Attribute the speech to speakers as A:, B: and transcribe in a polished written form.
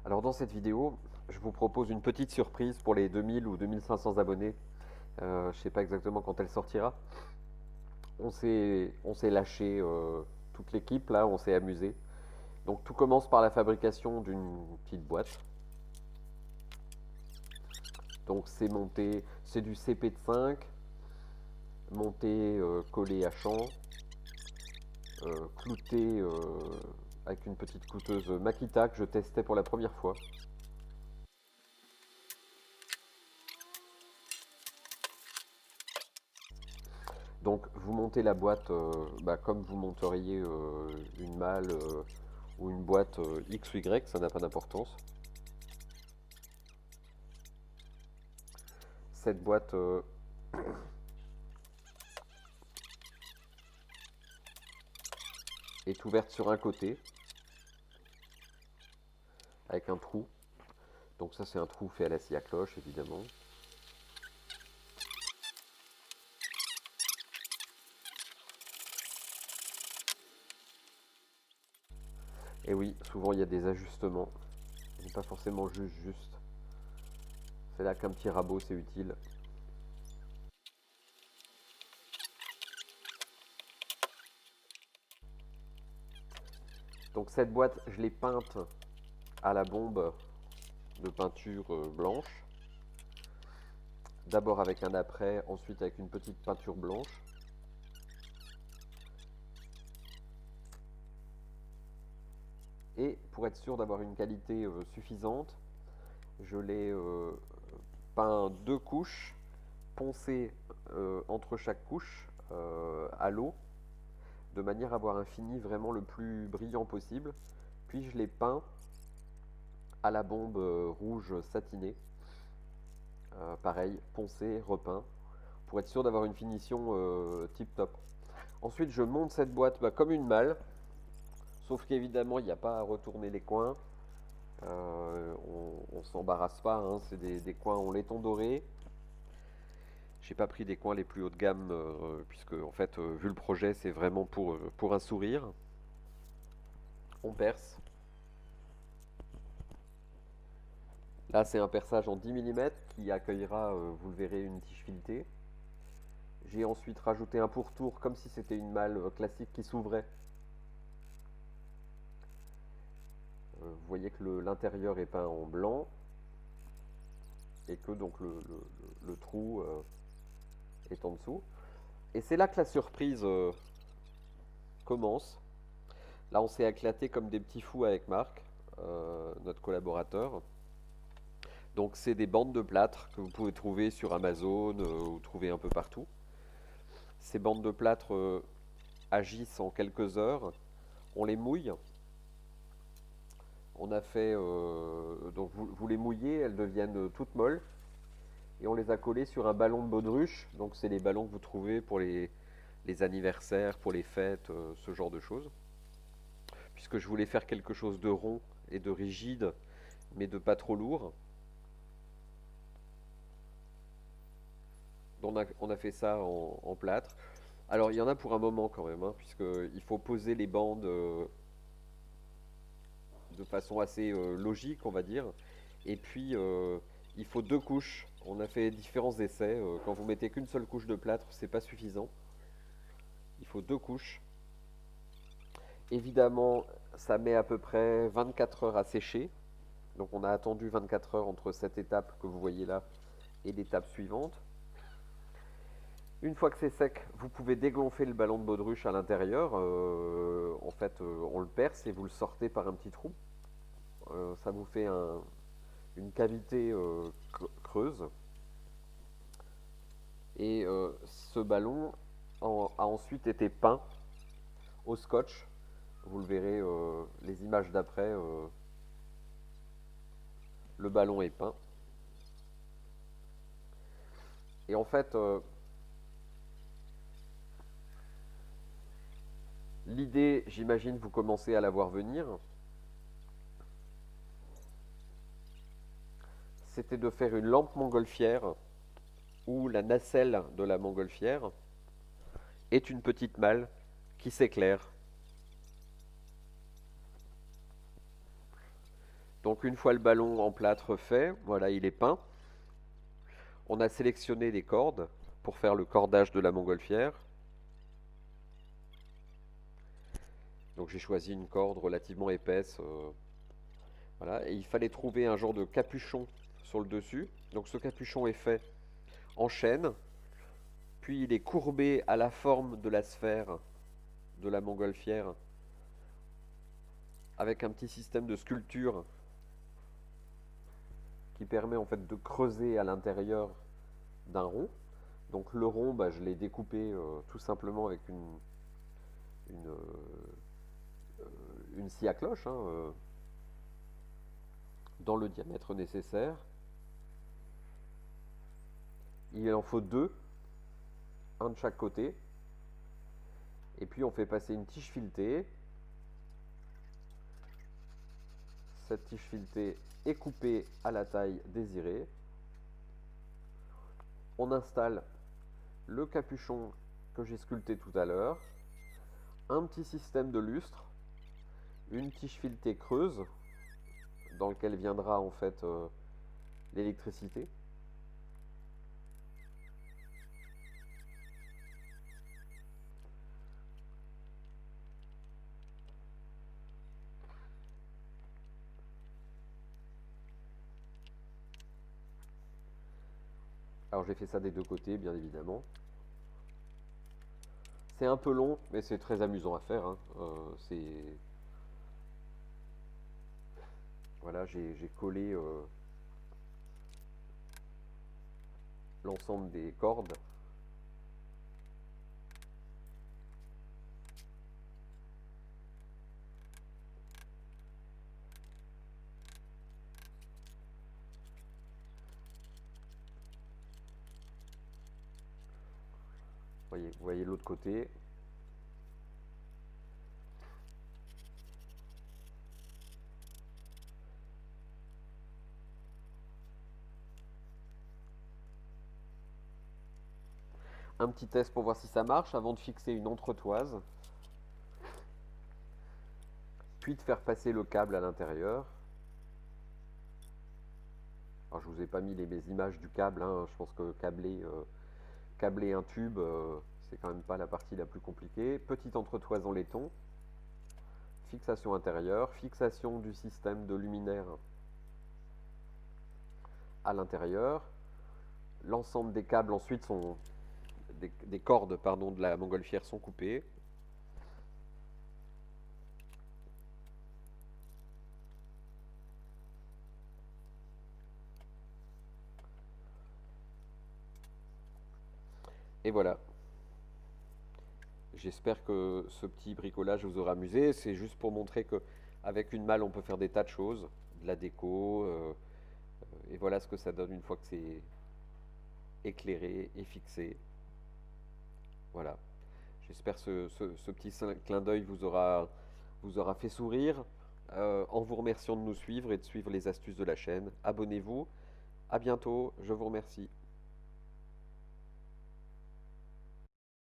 A: Alors dans cette vidéo, je vous propose une petite surprise pour les 2000 ou 2500 abonnés. Je ne sais pas exactement quand elle sortira. On s'est lâché, toute l'équipe là, on s'est amusé. Donc tout commence par la fabrication d'une petite boîte. Donc c'est monté, c'est du CP5, monté, collé à champ, clouté avec une petite clouteuse Makita que je testais pour la première fois. Donc vous montez la boîte comme vous monteriez une malle ou une boîte X ou Y, ça n'a pas d'importance. Cette boîte est ouverte sur un côté avec un trou. Donc ça c'est un trou fait à la scie à cloche évidemment. Et oui, souvent il y a des ajustements, pas forcément juste. C'est là qu'un petit rabot c'est utile. Donc cette boîte je l'ai peinte à la bombe de peinture blanche. D'abord avec un après, ensuite avec une petite peinture blanche. Et pour être sûr d'avoir une qualité suffisante, je l'ai peint deux couches, poncé entre chaque couche à l'eau, de manière à avoir un fini vraiment le plus brillant possible. Puis je l'ai peint à la bombe rouge satinée, pareil, poncé, repeint, pour être sûr d'avoir une finition tip top. Ensuite, je monte cette boîte comme une malle, sauf qu'évidemment, il n'y a pas à retourner les coins. On s'embarrasse pas, hein, c'est des coins en laiton doré. J'ai pas pris des coins les plus haut de gamme, puisque en fait, vu le projet, c'est vraiment pour un sourire. On perce. Là, c'est un perçage en 10 mm qui accueillera, vous le verrez, une tige filetée. J'ai ensuite rajouté un pourtour comme si c'était une malle classique qui s'ouvrait. Vous voyez que l'intérieur est peint en blanc et que donc le trou est en dessous. Et c'est là que la surprise commence. Là, on s'est éclaté comme des petits fous avec Marc, notre collaborateur. Donc, c'est des bandes de plâtre que vous pouvez trouver sur Amazon ou trouver un peu partout. Ces bandes de plâtre agissent en quelques heures. On les mouille. On a fait donc vous les mouillez, elles deviennent toutes molles et on les a collées sur un ballon de baudruche. Donc, c'est les ballons que vous trouvez pour les anniversaires, pour les fêtes, ce genre de choses. Puisque je voulais faire quelque chose de rond et de rigide, mais de pas trop lourd. On a fait ça en plâtre. Alors il y en a pour un moment quand même, hein, puisqu'il faut poser les bandes de façon assez logique, on va dire. Et puis il faut deux couches. On a fait différents essais. Quand vous mettez qu'une seule couche de plâtre, c'est pas suffisant. Il faut deux couches. Évidemment, ça met à peu près 24 heures à sécher. Donc on a attendu 24 heures entre cette étape que vous voyez là et l'étape suivante. Une fois que c'est sec, vous pouvez dégonfler le ballon de baudruche à l'intérieur. En fait, on le perce et vous le sortez par un petit trou. Ça vous fait une cavité creuse. Et ce ballon a ensuite été peint au scotch. Vous le verrez, les images d'après, le ballon est peint. Et en fait, l'idée, j'imagine, vous commencez à la voir venir. C'était de faire une lampe montgolfière où la nacelle de la montgolfière est une petite malle qui s'éclaire. Donc une fois le ballon en plâtre fait, voilà, il est peint. On a sélectionné des cordes pour faire le cordage de la montgolfière. Donc j'ai choisi une corde relativement épaisse. Voilà. Et il fallait trouver un genre de capuchon sur le dessus. Donc ce capuchon est fait en chêne, puis il est courbé à la forme de la sphère de la montgolfière avec un petit système de sculpture qui permet en fait de creuser à l'intérieur d'un rond. Donc le rond, bah, je l'ai découpé tout simplement avec une, une scie à cloche hein, dans le diamètre nécessaire. Il en faut deux, un de chaque côté. Et puis on fait passer une tige filetée. Cette tige filetée est coupée à la taille désirée. On installe le capuchon que j'ai sculpté tout à l'heure, un petit système de lustre, une tige filetée creuse dans lequel viendra en fait l'électricité. Alors j'ai fait ça des deux côtés, bien évidemment. C'est un peu long, mais c'est très amusant à faire. Hein. Voilà, j'ai collé l'ensemble des cordes. Vous voyez l'autre côté. Un petit test pour voir si ça marche avant de fixer une entretoise. Puis de faire passer le câble à l'intérieur. Alors je vous ai pas mis les images du câble, hein. Je pense que câbler un tube, c'est quand même pas la partie la plus compliquée. Petite entretoise en laiton. Fixation intérieure, fixation du système de luminaire à l'intérieur. L'ensemble des câbles ensuite sont des cordes pardon, de la montgolfière sont coupées. Et voilà. J'espère que ce petit bricolage vous aura amusé. C'est juste pour montrer que avec une malle, on peut faire des tas de choses, de la déco. Et voilà ce que ça donne une fois que c'est éclairé et fixé. Voilà. J'espère que ce petit clin d'œil vous aura fait sourire. En vous remerciant de nous suivre et de suivre les astuces de la chaîne. Abonnez-vous. À bientôt. Je vous remercie.